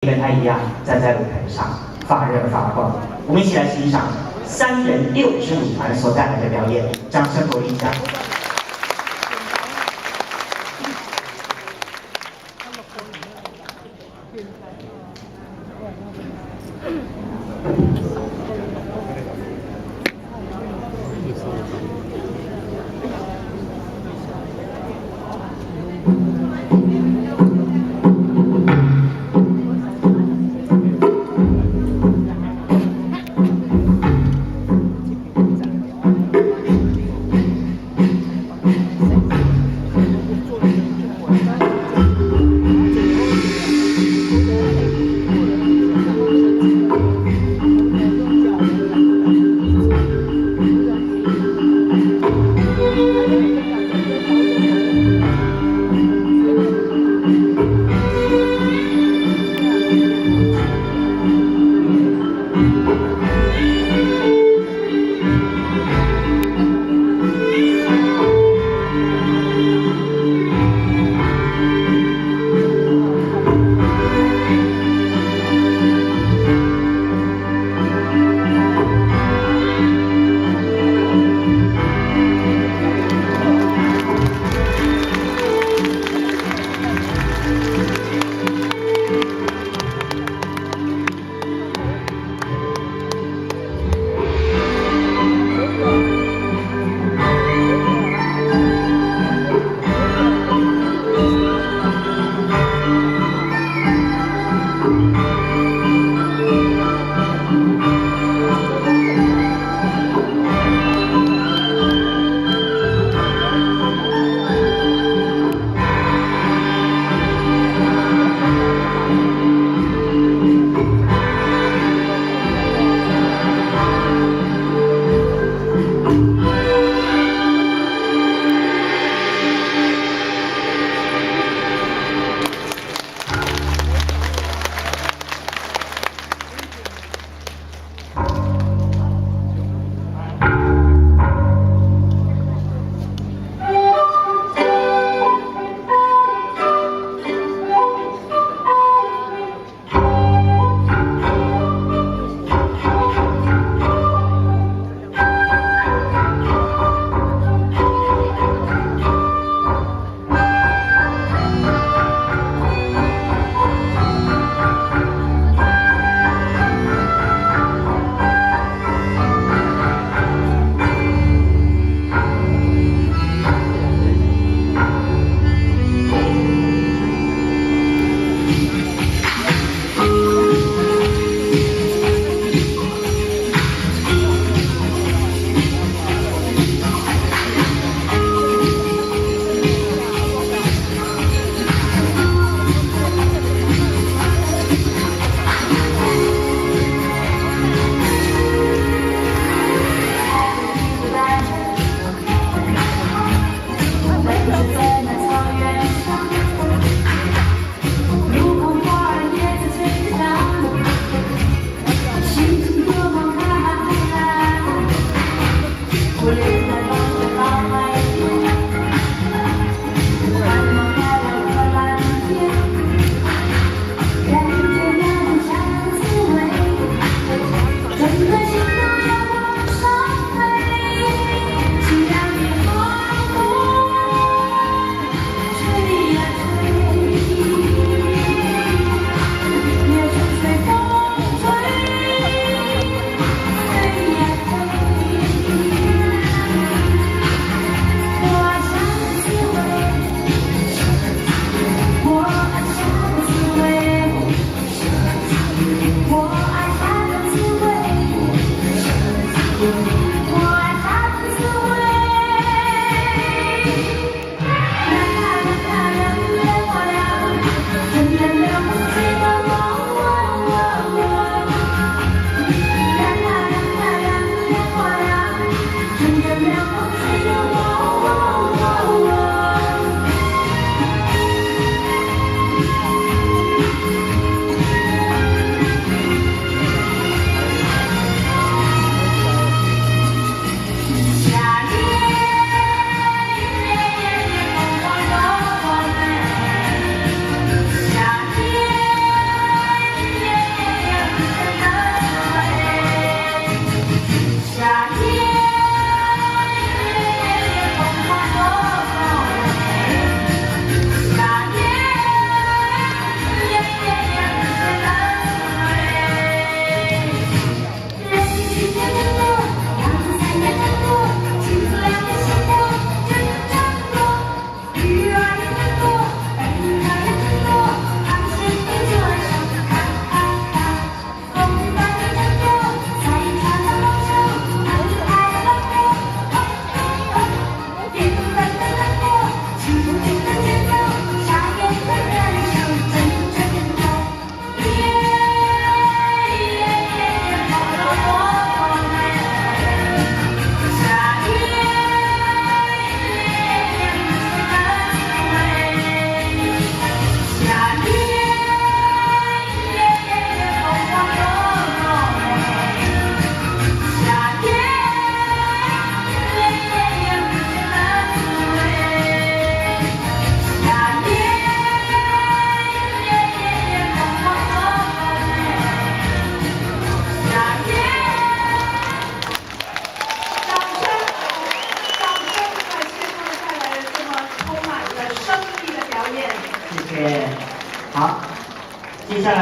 跟他一样站在舞台上发热发光。我们一起来欣赏3人6支舞团所带来的表演，掌声鼓励一下。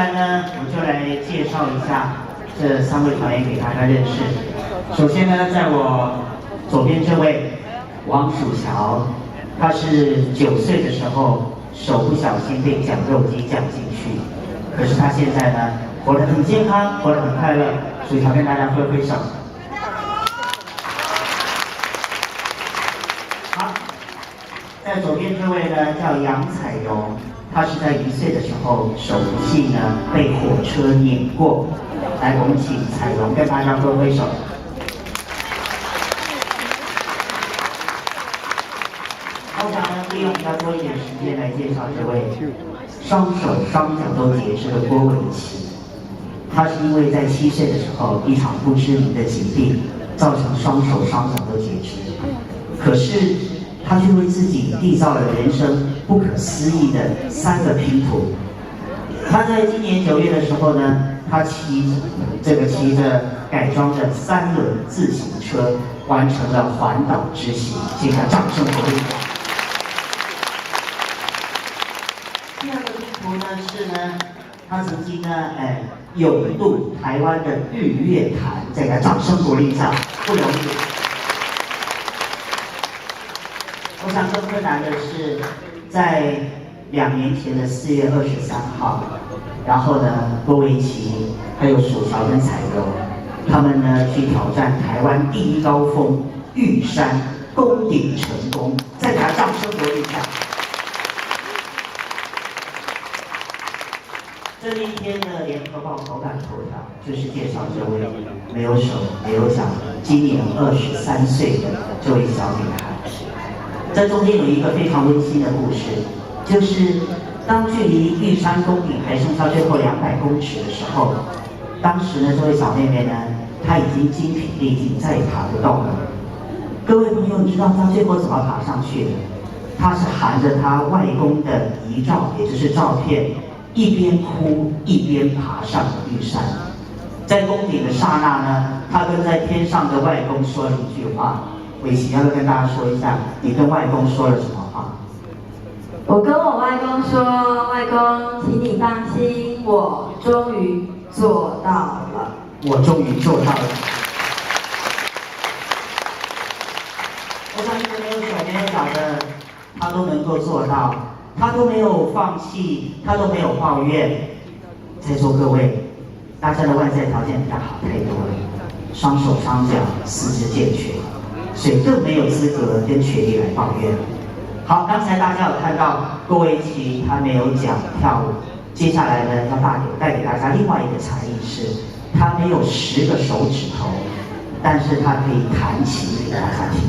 来呢，我就来介绍一下这3位团员给大家认识。首先呢，在我左边这位王蜀乔，他是9岁的时候手不小心被绞肉机绞进去，可是他现在呢活得很健康，活得很快乐，所以他跟大家挥挥手。好，在左边这位呢叫杨彩荣。他是在1岁的时候，手不幸呢被火车碾过。来，我们请彩荣跟大家挥挥手。我想呢，利用比较多一点时间来介绍这位双手双脚都截肢的郭伟奇。他是因为在7岁的时候，一场不知名的疾病，造成双手双脚都截肢。可是他却为自己缔造了人生不可思议的3个拼图。他在今年9月的时候呢，他骑着改装的3轮自行车，完成了环岛之行，请他掌声鼓励。第2个拼图呢是呢，他曾经呢，勇渡台湾的日月潭，再给他掌声鼓励一下，不容易。我想更困难的是，在2年前的4月23号，然后呢，郭维奇还有蜀乔跟彩荣，他们呢去挑战台湾第1高峰玉山，攻顶成功，再给他掌声鼓励一下。这一天的《联合报》头版头条就是介绍这位没有手没有脚，今年23岁的这位小女孩。这中间有一个非常温馨的故事，就是当距离玉山攻顶还剩下最后200公尺的时候，当时呢，这位小妹妹呢，她已经精疲力尽，再也爬不动了。各位朋友，你知道她最后怎么爬上去的？她是含着她外公的遗照，也就是照片，一边哭一边爬上了玉山。在攻顶的刹那呢，她跟在天上的外公说了一句话。伟奇要不要跟大家说一下，你跟外公说了什么话？我跟我外公说，外公，请你放心，我终于做到了。我终于做到了。我相信没有手没有脚的，他都能够做到，他都没有放弃，他都没有抱怨。在座各位，大家的外在条件比他好太多了，双手双脚，四肢健全。所以更没有资格跟权利来抱怨。好，刚才大家有看到郭维奇他没有讲跳舞，接下来呢要带给大家另外一个才艺是，他没有10个手指头，但是他可以弹琴给大家听。